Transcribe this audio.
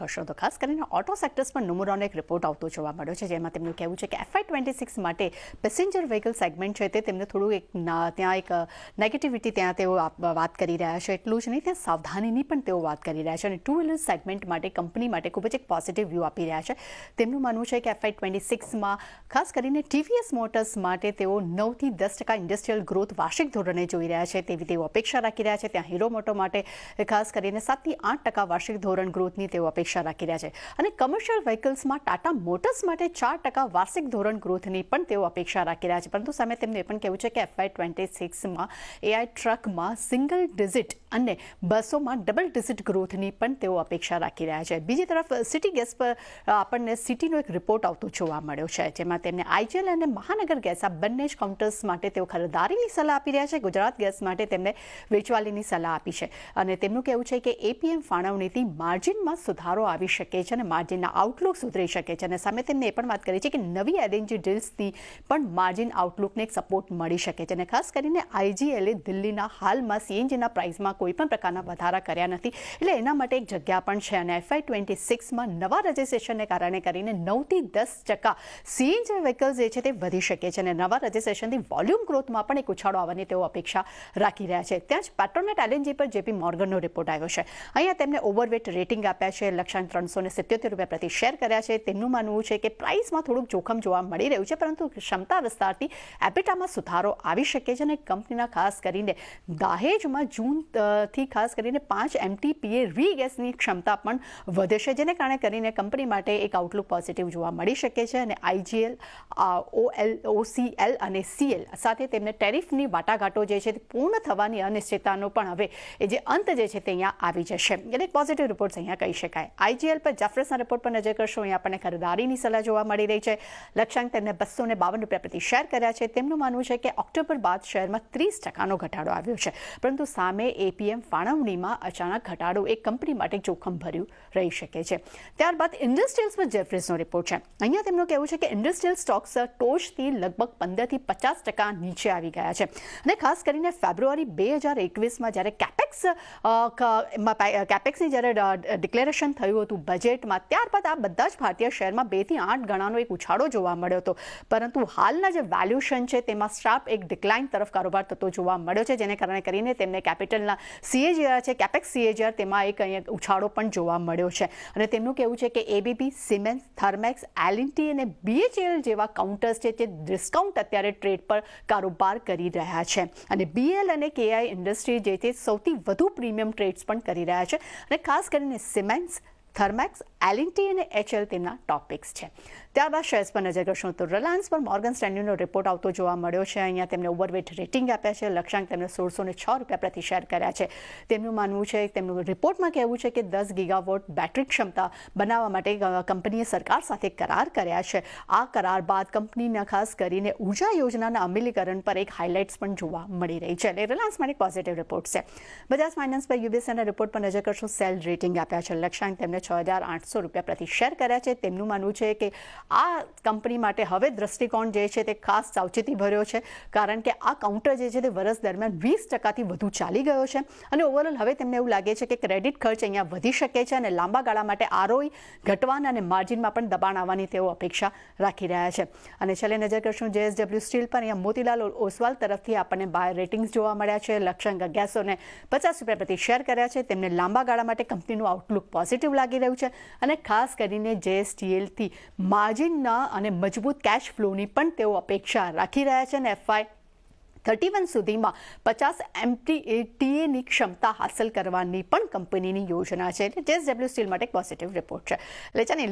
કરશો તો ખાસ કરીને ઓટો સેક્ટર્સ પર નમૂનાનો એક રિપોર્ટ આવતો જોવા મળ્યો છે, જેમાં તેમનું કહેવું છે કે FY26 માટે પેસેન્જર વ્હીકલ સેગમેન્ટ છે તે તેમને થોડું ત્યાં એક નેગેટિવિટી ત્યાં તેઓ વાત કરી રહ્યા છે. એટલું જ નહીં, ત્યાં સાવધાનીની પણ તેઓ વાત કરી રહ્યા છે અને ટુ વ્હીલર સેગમેન્ટ માટે કંપની માટે ખૂબ જ એક પોઝિટિવ વ્યૂ આપી રહ્યા છે. તેમનું માનવું છે કે FY26માં ખાસ કરીને TVS મોટર્સ માટે તેઓ 9 થી 10% ઇન્ડસ્ટ્રીયલ ગ્રોથ વાર્ષિક ધોરણે જોઈ રહ્યા છે તેવી તેઓ અપેક્ષા રાખી રહ્યા છે. ત્યાં હીરો મોટો માટે ખાસ કરીને 7 થી 8% વાર્ષિક ધોરણ ગ્રોથની તેઓ અપેક્ષા રાખી રહ્યા છે અને કમર્શિયલ વ્હીકલ્સમાં ટાટા મોટર્સ માટે 4% વાર્ષિક ધોરણ ગ્રોથની પણ તેઓ અપેક્ષા રાખી રહ્યા છે. પરંતુ સામે તેમનું એ પણ કહેવું છે કે FY26માં AI ટ્રકમાં સિંગલ ડિજિટ અને બસોમાં ડબલ ડિજિટ ગ્રોથની પણ તેઓ અપેક્ષા રાખી રહ્યા છે. બીજી તરફ સિટી ગેસ પર આપણને સિટીનો એક રિપોર્ટ આવતો જોવા મળ્યો છે, જેમાં તેમને IGL અને મહાનગર ગેસ આ બંને જ કાઉન્ટર્સ માટે તેઓ ખરીદારીની સલાહ આપી રહ્યા છે. ગુજરાત ગેસ માટે તેમને વેચવાલીની સલાહ આપી છે અને તેમનું કહેવું છે કે APM ફાળવણીથી માર્જિનમાં સુધારો આવી શકે છે અને માર્જિનના આઉટલુક સુધરી શકે છે અને સામે તેમને એ પણ વાત કરી છે કે નવી LNG ડીલ્સથી પણ માર્જિન આઉટલુકને એક સપોર્ટ મળી શકે છે અને ખાસ કરીને IGLએ દિલ્હીના હાલમાં CNGના પ્રાઇસમાં કોઈ પણ પ્રકારના વધારા કર્યા નથી, એટલે એના માટે એક જગ્યા પણ છે અને FY26માં નવા રજિસ્ટ્રેશનને કારણે કરીને 9 થી 10% CNG વ્હીકલ્સ જે છે તે વધી શકે છે અને નવા રજિસ્ટ્રેશનથી વોલ્યુમ ગ્રોથમાં પણ એક ઉછાળો આવવાની તેઓ અપેક્ષા રાખી રહ્યા છે. ત્યાં જ પેટ્રોનેટ LNG પર JP મોર્ગનનો રિપોર્ટ આવ્યો છે. અહીંયા તેમને ઓવરવેટ રેટિંગ આપ્યા છે, લક્ષ્યાંક ₹377 પ્રતિ શેર કર્યા છે. તેમનું માનવું છે કે પ્રાઇસમાં થોડુંક જોખમ જોવા મળી રહ્યું છે, પરંતુ ક્ષમતા વિસ્તારથી એબિટામાં સુધારો આવી શકે છે અને કંપનીના ખાસ કરીને દહેજમાં જૂનથી ખાસ કરીને 5 MTPA રીગેસની ક્ષમતા પણ વધે છે, જેને કારણે કરીને કંપની માટે એક આઉટલુક પોઝિટિવ જોવા મળી શકે છે અને IGL, OCL અને CL સાથે તેમને ટેરિફની વાટાઘાટો જે છે તે પૂર્ણ થવાની અનિશ્ચિતતાનો પણ હવે એ જે અંત જે છે તે અહીંયા આવી જશે. એટલે એક પોઝિટિવ રિપોર્ટ્સ અહીંયા કહી શકાય. IGL પર જેફરસના રિપોર્ટ પર નજર કરશો, અહીંયા આપણને ખરીદારીની સલાહ જોવા મળી રહી છે. લક્ષ્યાંક તેમને ₹252 પ્રતિ શેર કર્યા છે. તેમનું માનવું છે કે ઓક્ટોબર બાદ શેરમાં 30%નો ઘટાડો આવ્યો છે, પરંતુ સામે APM ફાળવણીમાં અચાનક ઘટાડો એક કંપની માટે જોખમ ભર્યું રહી શકે છે. ત્યારબાદ ઇન્ડસ્ટ્રીયલ્સ પર જેફરીસનો રિપોર્ટ છે. અહીંયા તેમનું કહેવું છે કે ઇન્ડસ્ટ્રીયલ સ્ટોક્સ ટોચથી લગભગ 15 થી 50% નીચે આવી ગયા છે અને ખાસ કરીને ફેબ્રુઆરી 2021માં જ્યારે કેપેક્સની જ્યારે ડિક્લેરેશન થયું હતું બજેટમાં, ત્યારબાદ આ બધા જ ભારતીય શેરમાં 2 થી 8 ગણાનો એક ઉછાળો જોવા મળ્યો હતો, પરંતુ હાલના જે વેલ્યુએશન છે તેમાં શાર્પ એક ડિક્લાઇન તરફ કારોબાર થતો જોવા મળ્યો છે, જેને કારણે કરીને તેમને કેપિટલના CAGR છે, કેપેક્સ CAGR, તેમાં એક અહીંયા ઉછાળો પણ જોવા મળ્યો છે અને તેમનું કહેવું છે કે ABB, સિમેન્સ, થર્મેક્સ, L&T અને BHEL જેવા કાઉન્ટર્સ છે તે ડિસ્કાઉન્ટ અત્યારે ટ્રેડ પર કારોબાર કરી રહ્યા છે અને BL અને KI ઇન્ડસ્ટ્રી જે તે સૌથી વધુ પ્રીમિયમ ટ્રેડ્સ પણ કરી રહ્યા છે અને ખાસ કરીને સિમેન્સ, થર્મેક્સ, L&T અને HL તેમના ટોપિક્સ છે. ત્યારબાદ શેર્સ પર નજર કરશું તો રિલાયન્સ પર મોર્ગન સ્ટેન્લીનો રિપોર્ટ આવતો જોવા મળ્યો છે. અહીંયા તેમને ઓવરવેટ રેટિંગ આપ્યા છે, લક્ષ્યાંક તેમને ₹1606 પ્રતિ શેર કર્યા છે. તેમનું માનવું છે, તેમનું રિપોર્ટમાં કહેવું છે કે 10 ગીગાવોટ બેટરી ક્ષમતા બનાવવા માટે કંપનીએ સરકાર સાથે કરાર કર્યા છે. આ કરાર બાદ કંપનીના ખાસ કરીને ઉર્જા યોજનાના અમલીકરણ પર એક હાઇલાઇટ્સ પણ જોવા મળી રહી છે. એટલે રિલાયન્સ માટે પોઝિટિવ રિપોર્ટ છે. બજાજ ફાઇનાન્સ પર UBSના રિપોર્ટ પર નજર કરશું. સેલ રેટિંગ આપ્યા છે, લક્ષ્યાંક તેમને ₹6800 પ્રતિ શેર કર્યા છે. તેમનું માનવું છે કે આ કંપની માટે હવે દ્રષ્ટિકોણ જે છે તે ખાસ સાવચેતી ભર્યો છે, કારણ કે આ કાઉન્ટર જે છે તે વર્ષ દરમિયાન 20%થી વધુ ચાલી ગયો છે અને ઓવરઓલ હવે તેમને એવું લાગે છે કે ક્રેડિટ ખર્ચ અહીંયા વધી શકે છે અને લાંબા ગાળા માટે ROE ઘટવાના અને માર્જિનમાં પણ દબાણ આવવાની તેઓ અપેક્ષા રાખી રહ્યા છે. અને છેલ્લે નજર કરશું JSW સ્ટીલ પર. અહીંયા મોતીલાલ ઓસવાલ તરફથી આપણને બાય રેટિંગ્સ જોવા મળ્યા છે, લક્ષ્યાંક ₹1150 પ્રતિ શેર કર્યા છે. તેમને લાંબા ગાળા માટે કંપનીનું આઉટલુક પોઝિટિવ લાગી રહ્યું છે અને ખાસ કરીને JSTLથી માર્જિનના અને મજબૂત કેશ ફ્લોની પણ તેઓ અપેક્ષા રાખી રહ્યા છે અને FY31 સુધીમાં 50 MTPAની ક્ષમતા હાંસલ કરવાની પણ કંપનીની યોજના છે. એટલે JSW સ્ટીલ માટે એક પોઝિટિવ રિપોર્ટ છે. એટલે ચાલો